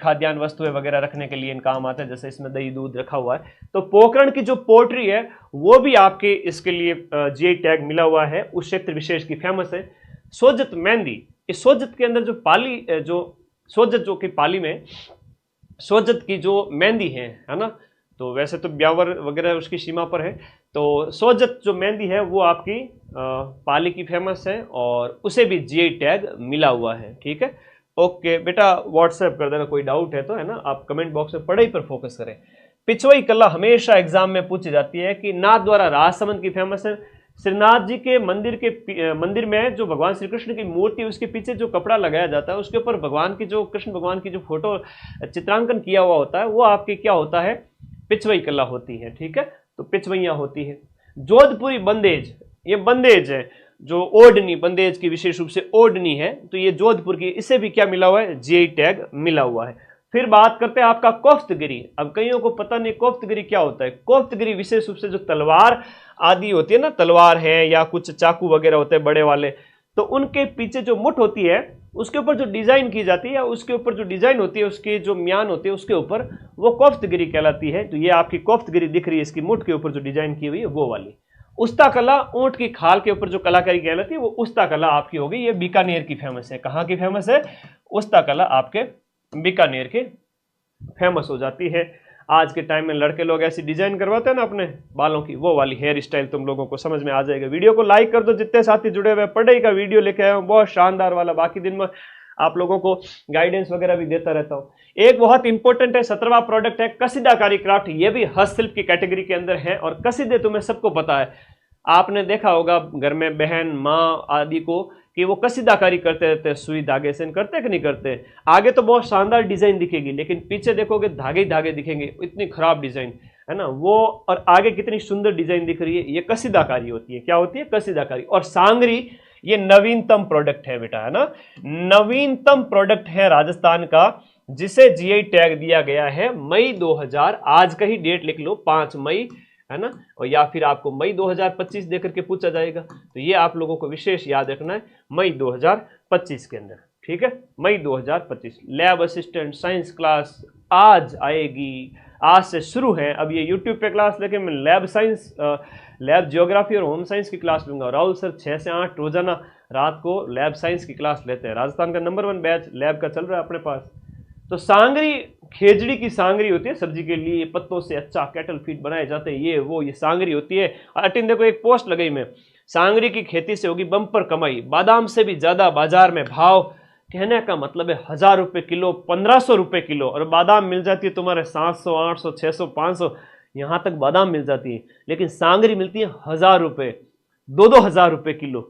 खाद्यान्न वस्तुएं वगैरह रखने के लिए इन काम आता है, जैसे इसमें दही दूध रखा हुआ है। तो पोकरण की जो पोल्ट्री है वो भी आपके इसके लिए जीआई टैग मिला हुआ है, उस क्षेत्र विशेष की फेमस है। सोजत मेहंदी, इस सोजत के अंदर जो पाली जो सोजत जो कि पाली में सोजत की जो मेहंदी है ना, तो वैसे तो ब्यावर वगैरह उसकी सीमा पर है, तो सोजत जो मेहंदी है वो आपकी पाली की फेमस है और उसे भी जीआई टैग मिला हुआ है। ठीक है, ओके बेटा, व्हाट्सएप कर देना कोई डाउट है तो, है ना। आप कमेंट बॉक्स में पढ़ाई पर फोकस करें। पिछवाई कला हमेशा एग्जाम में पूछी जाती है कि नाथ द्वारा राजसमंद की फेमस है। श्रीनाथ जी के मंदिर में जो भगवान श्री कृष्ण की मूर्ति, उसके पीछे जो कपड़ा लगाया जाता है उसके ऊपर भगवान की जो कृष्ण भगवान की जो फोटो चित्रांकन किया हुआ होता है वो आपकी क्या होता है, पिछवाई कला होती है। ठीक है, तो पिछवैया होती है। जोधपुरी बंदेज, ये बंदेज है जो ओढ़नी, बंदेज की विशेष रूप से ओढ़नी है, तो ये जोधपुर की, इसे भी क्या मिला हुआ है, जीआई टैग मिला हुआ है। फिर बात करते हैं आपका कोफ्तगिरी। अब कईयों को पता नहीं कोफ्तगिरी क्या होता है। कोफ्तगिरी विशेष रूप से जो तलवार आदि होती है ना, तलवार है या कुछ चाकू वगैरह होते हैं बड़े वाले, तो उनके पीछे जो मुठ होती है उसके ऊपर जो डिजाइन की जाती है, उसके ऊपर जो डिजाइन होती है, उसके जो म्यान होती है उसके ऊपर, वो कोफ्तगिरी कहलाती है। तो ये आपकी कोफ्तगिरी दिख रही है, इसकी मुठ के ऊपर जो डिजाइन की हुई है वो वाली। उस्ता कला, ऊंट की खाल के ऊपर जो कलाकारी कहलाती है वो उस्ता कला आपकी होगी। ये बीकानेर की फेमस है। कहाँ की फेमस है, उस्ता कला आपके बीकानेर के फेमस हो जाती है। आज के टाइम में लड़के लोग ऐसी डिजाइन करवाते हैं ना अपने बालों की, वो वाली हेयर स्टाइल तुम लोगों को समझ में आ जाएगा। वीडियो को लाइक कर दो, जितने साथी जुड़े हुए, पढ़ाई का वीडियो लेके आया हूँ बहुत शानदार वाला। बाकी दिन में आप लोगों को गाइडेंस वगैरह भी देता रहता हूँ। एक बहुत इंपॉर्टेंट है, 17वां प्रोडक्ट है कसीदाकारी क्राफ्ट। ये भी हस्तशिल्प की कैटेगरी के अंदर है और कसीदे तुम्हें सबको पता है, आपने देखा होगा घर में बहन माँ आदि को कि वो कसीदाकारी करते रहते हैं, सुई धागे से करते कि नहीं करते। आगे तो बहुत शानदार डिजाइन दिखेगी लेकिन पीछे देखोगे धागे ही धागे दिखेंगे, इतनी खराब डिजाइन है ना वो। और आगे कितनी सुंदर डिजाइन दिख रही है, ये कसीदाकारी होती है। क्या होती है, कसीदाकारी। और सांगरी ये नवीनतम प्रोडक्ट है बेटा, है ना, नवीनतम प्रोडक्ट है राजस्थान का, जिसे जीआई टैग दिया गया है मई 2000। आज का ही डेट लिख लो, 5 मई, है ना, और या फिर आपको मई 2025 देकर के पूछा जाएगा, तो ये आप लोगों को विशेष याद रखना है, मई 2025 के अंदर। ठीक है, मई 2025। लैब असिस्टेंट साइंस क्लास आज आएगी, आज से शुरू है। अब ये यूट्यूब पे क्लास लेके मैं लैब साइंस, लैब जियोग्राफी और होम साइंस की क्लास लूंगा। राहुल सर 6 से 8 रोजाना रात को लैब साइंस की क्लास लेते हैं। राजस्थान का नंबर 1 बैच लैब का चल रहा है अपने पास। तो सांगरी, खेजड़ी की सांगरी होती है सब्जी के लिए, पत्तों से अच्छा कैटल फीड बनाए जाते हैं, ये वो, ये सांगरी होती है। अटिन देखो एक पोस्ट लगाई मैं, सांगरी की खेती से होगी बम्पर कमाई, बादाम से भी ज्यादा बाजार में भाव। कहने का मतलब है 1000 रुपए किलो, 1500 रुपए किलो, और बादाम मिल जाती है तुम्हारे 700, 800, 600, 500, यहां तक बादाम मिल जाती है। लेकिन सांगरी मिलती है 1000 रुपए, 2-2 हजार रुपए किलो।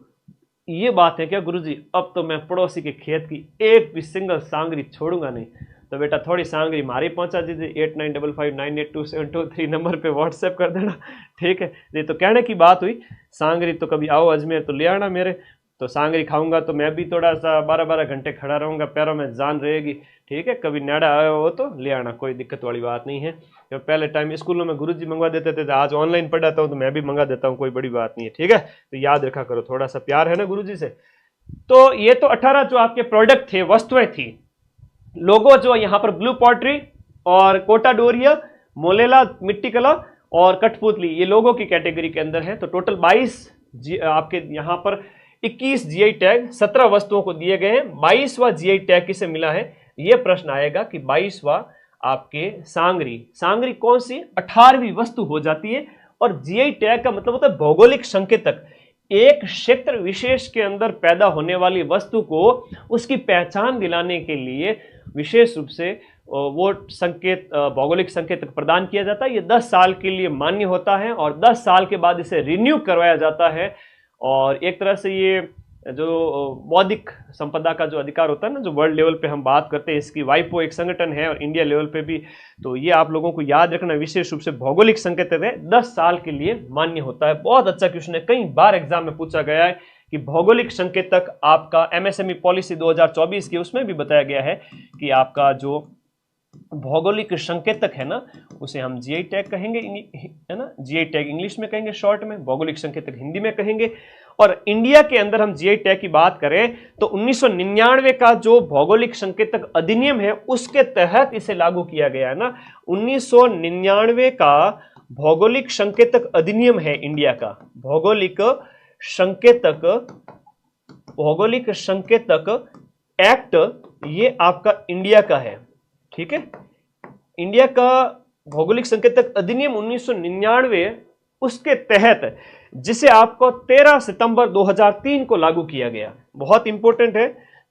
ये बात है क्या गुरुजी, अब तो मैं पड़ोसी के खेत की एक भी सिंगल सांगरी छोड़ूंगा नहीं। तो बेटा थोड़ी सांगरी मारी पहुंचा दीजिए, 8955982723 नंबर पे व्हाट्सएप कर देना। ठीक है, ये तो कहने की बात हुई। सांगरी तो कभी आओ अजमेर तो ले आना मेरे, तो सांगरी खाऊंगा तो मैं भी थोड़ा सा 12-12 घंटे खड़ा रहूंगा, पैरों में जान रहेगी। ठीक है, कभी नेड़ा आया हो तो ले आना, कोई दिक्कत वाली बात नहीं है। तो पहले टाइम स्कूलों में गुरुजी मंगवा देते थे, आज ऑनलाइन पढ़ाता हूँ तो मैं भी मंगा देता हूँ, कोई बड़ी बात नहीं है। ठीक है, तो याद रखा करो, थोड़ा सा प्यार है ना गुरुजी से। तो ये तो 18 जो आपके प्रोडक्ट थे, वस्तुएं थी। लोगो जो यहाँ पर ब्लू पॉटरी और कोटा डोरिया, मोलेला मिट्टी कला और कठपुतली, ये लोगों की कैटेगरी के अंदर है। तो टोटल 22 आपके यहाँ पर 21 जीआई टैग 17 वस्तुओं को दिए गए हैं। 22वां जीआई टैग किसे मिला है, ये प्रश्न आएगा कि 22वां आपके सांगरी। सांगरी कौन सी, 18वीं वस्तु हो जाती है। और जीआई टैग का मतलब होता है भौगोलिक संकेतक। एक क्षेत्र विशेष के अंदर पैदा होने वाली वस्तु को उसकी पहचान दिलाने के लिए विशेष रूप से वो संकेत, भौगोलिक संकेतक प्रदान किया जाता है। ये 10 साल के लिए मान्य होता है और 10 साल के बाद इसे रिन्यू करवाया जाता है। और एक तरह से ये जो बौद्धिक संपदा का जो अधिकार होता है ना, जो वर्ल्ड लेवल पे हम बात करते हैं, इसकी वाइपो एक संगठन है और इंडिया लेवल पे भी। तो ये आप लोगों को याद रखना, विशेष रूप से भौगोलिक संकेतक है, 10 साल के लिए मान्य होता है। बहुत अच्छा क्वेश्चन है, कई बार एग्जाम में पूछा गया है कि भौगोलिक संकेतक आपका एमएसएमई पॉलिसी 2024 की, उसमें भी बताया गया है कि आपका जो भौगोलिक संकेतक है ना, उसे हम जीआई टैग कहेंगे, है ना, जीआई टैग इंग्लिश में कहेंगे शॉर्ट में, भौगोलिक संकेतक हिंदी में कहेंगे। और इंडिया के अंदर हम जीआई टैग की बात करें तो 1999 का जो भौगोलिक संकेतक अधिनियम है उसके तहत इसे लागू किया गया है ना। 1999 का भौगोलिक संकेतक अधिनियम है इंडिया का, भौगोलिक संकेतक एक्ट, ये आपका इंडिया का है। ठीक है, इंडिया का भौगोलिक संकेतक अधिनियम 1999 उसके तहत जिसे आपको 13 सितंबर 2003 को लागू किया गया, बहुत इंपॉर्टेंट है,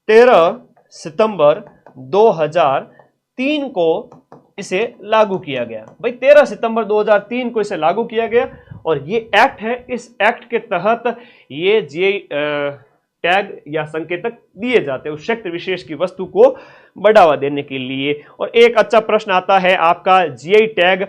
13 सितंबर 2003 को इसे लागू किया गया। भाई 13 सितंबर 2003 को इसे लागू किया गया और ये एक्ट है, इस एक्ट के तहत ये जीआई टैग या संकेतक दिए जाते हैं उस क्षेत्र विशेष की वस्तु को बढ़ावा देने के लिए। और एक अच्छा प्रश्न आता है आपका, जीआई टैग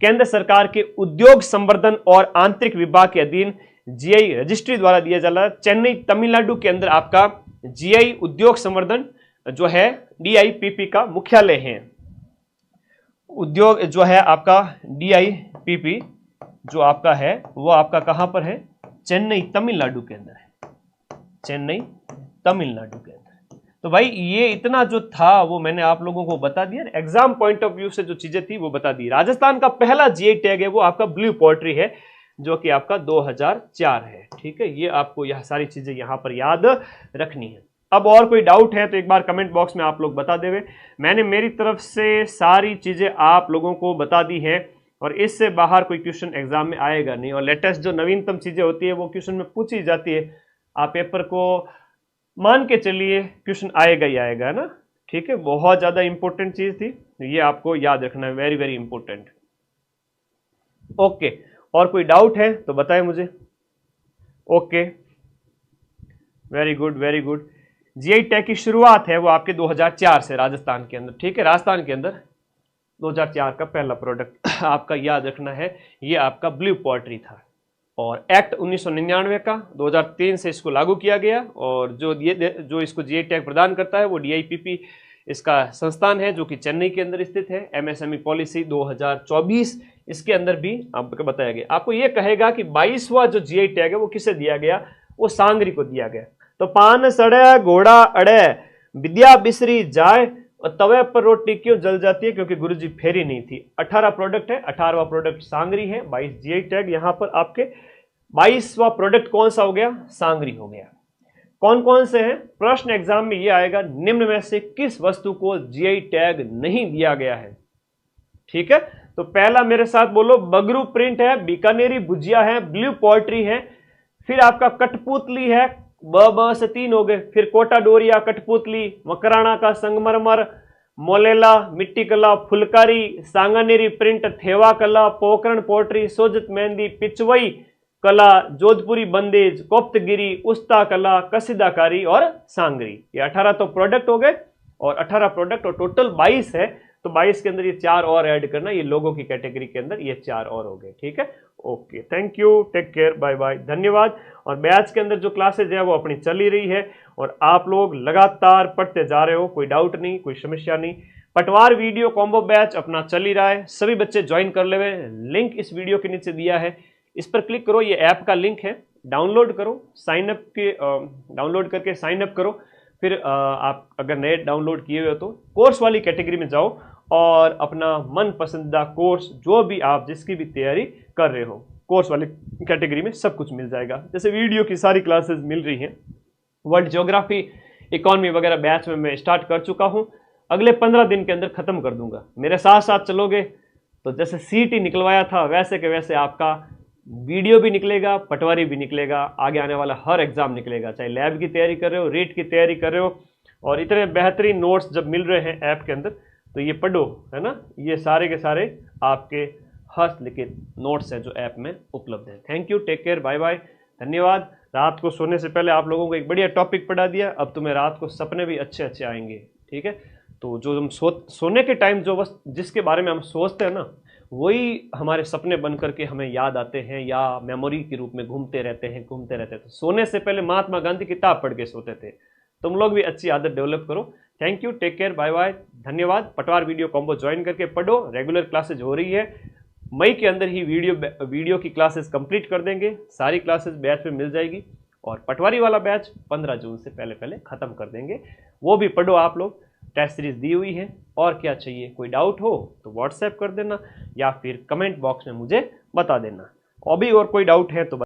केंद्र सरकार के उद्योग संवर्धन और आंतरिक विभाग के अधीन जीआई रजिस्ट्री द्वारा दिया जा रहा है। चेन्नई तमिलनाडु के अंदर आपका जीआई उद्योग संवर्धन जो है डीआईपीपी का मुख्यालय है। उद्योग जो है आपका डीआईपीपी जो आपका है वो आपका कहां पर है, चेन्नई तमिलनाडु के अंदर है, चेन्नई तमिलनाडु के अंदर। तो भाई ये इतना जो था वो मैंने आप लोगों को बता दिया, एग्जाम पॉइंट ऑफ व्यू से जो चीजें थी वो बता दी। राजस्थान का पहला जीआई टैग है वो आपका ब्लू पोल्ट्री है जो कि आपका 2004 है। ठीक है, ये आपको यह सारी चीजें यहां पर याद रखनी है। अब और कोई डाउट है तो एक बार कमेंट बॉक्स में आप लोग बता देवे। मैंने मेरी तरफ से सारी चीजें आप लोगों को बता दी है और इससे बाहर कोई क्वेश्चन एग्जाम में आएगा नहीं। और लेटेस्ट जो नवीनतम चीजें होती है वो क्वेश्चन में पूछी जाती है, आप पेपर को मान के चलिए क्वेश्चन आएगा ही आएगा ना। ठीक है, बहुत ज्यादा इंपॉर्टेंट चीज थी, ये आपको याद रखना है, वेरी वेरी इंपॉर्टेंट। ओके, और कोई डाउट है तो बताएं मुझे। Okay, very good very good. GI tag की शुरुआत है वो आपके 2004 से राजस्थान के अंदर। ठीक है, राजस्थान के अंदर 2004 का पहला प्रोडक्ट आपका याद रखना है, ये आपका ब्लू पोल्ट्री था। और एक्ट 1999 का 2003 से इसको लागू किया गया और जो इसको जीआई टैग प्रदान करता है वो डीआईपीपी इसका संस्थान है जो कि चेन्नई के अंदर स्थित है। एमएसएमई पॉलिसी 2024 इसके अंदर भी आपको बताया गया। आपको ये कहेगा कि 22वां जो जीआई टैग है वो किसे दिया गया, वो सांगरी को दिया गया। तो पान सड़े घोड़ा अड़े विद्या बिसरी जाए और तवे पर रोटी क्यों जल जाती है, क्योंकि गुरुजी फेरी नहीं थी। 18 प्रोडक्ट है, 18वां प्रोडक्ट सांगरी है, 22 जीआई टैग यहां पर आपके। 22वां प्रोडक्ट कौन सा हो गया, सांगरी हो गया। कौन कौन से हैं, प्रश्न एग्जाम में ये आएगा, निम्न में से किस वस्तु को जीआई टैग नहीं दिया गया है। ठीक है, तो पहला मेरे साथ बोलो, बगरू प्रिंट है, बीकानेरी भुजिया है, ब्लू पोल्ट्री है, फिर आपका कठपुतली है, ब से 3 हो गए, फिर कोटा डोरिया, कठपुतली, मकराना का संगमरमर, मोलेला, मिट्टी कला, फुलकारी, सांगानेरी प्रिंट, थेवा कला, पोकरण पोल्ट्री, सोजत मेहंदी, पिचवई कला, जोधपुरी बंदेज, कोप्तगिरी, उस्ता कला, कसीदाकारी और सांगरी। ये 18 तो प्रोडक्ट हो गए और 18 प्रोडक्ट और टोटल 22 है, तो 22 के अंदर ये 4 और ऐड करना, ये लोगों की कैटेगरी के अंदर ये 4 और हो गए। ठीक है, okay, thank you, take care, bye bye, धन्यवाद। और बैच के अंदर जो क्लासेज है वो अपनी चल ही रही है और आप लोग लगातार पढ़ते जा रहे हो, कोई डाउट नहीं, कोई समस्या नहीं। पटवार वीडियो कॉम्बो बैच अपना चल ही रहा है, सभी बच्चे ज्वाइन कर ले। लिंक इस वीडियो के नीचे दिया है, इस पर क्लिक करो, ये ऐप का लिंक है, डाउनलोड करो, साइन अप के डाउनलोड करके साइन अप करो। फिर आप अगर नए डाउनलोड किए हुए हो तो कोर्स वाली कैटेगरी में जाओ और अपना मन पसंदीदा कोर्स जो भी आप जिसकी भी तैयारी कर रहे हो, कोर्स वाली कैटेगरी में सब कुछ मिल जाएगा। जैसे वीडियो की सारी क्लासेस मिल रही हैं, वर्ल्ड ज्योग्राफी, इकोनॉमी वगैरह बैच में मैं स्टार्ट कर चुका हूं, अगले 15 दिन के अंदर खत्म कर दूंगा। मेरे साथ साथ चलोगे तो जैसे सीटी निकलवाया था वैसे के वैसे आपका वीडियो भी निकलेगा, पटवारी भी निकलेगा, आगे आने वाला हर एग्जाम निकलेगा, चाहे लैब की तैयारी कर रहे हो, रीट की तैयारी कर रहे हो। और इतने बेहतरीन नोट्स जब मिल रहे हैं ऐप के अंदर तो ये पढ़ो, है ना, ये सारे के सारे आपके हस्तलिखित नोट्स हैं जो ऐप में उपलब्ध है। Thank you, take care, bye bye, धन्यवाद। रात को सोने से पहले आप लोगों को एक बढ़िया टॉपिक पढ़ा दिया, अब तुम्हें रात को सपने भी अच्छे अच्छे आएंगे। ठीक है, तो जो हम सोने के टाइम जो बस जिसके बारे में हम सोचते हैं ना, वही हमारे सपने बन करके हमें याद आते हैं या मेमोरी के रूप में घूमते रहते हैं। तो सोने से पहले महात्मा गांधी किताब पढ़ के सोते थे, तुम लोग भी अच्छी आदत डेवलप करो। Thank you, take care, bye bye, धन्यवाद। पटवार वीडियो कॉम्बो ज्वाइन करके पढ़ो, रेगुलर क्लासेज हो रही है, मई के अंदर ही वीडियो की क्लासेस कंप्लीट कर देंगे, सारी क्लासेस बैच में मिल जाएगी और पटवारी वाला बैच 15 जून से पहले पहले खत्म कर देंगे। वो भी पढ़ो आप लोग, टेस्ट सीरीज दी हुई है। और क्या चाहिए, कोई डाउट हो तो व्हाट्सएप कर देना या फिर कमेंट बॉक्स में मुझे बता देना। अभी और कोई डाउट है तो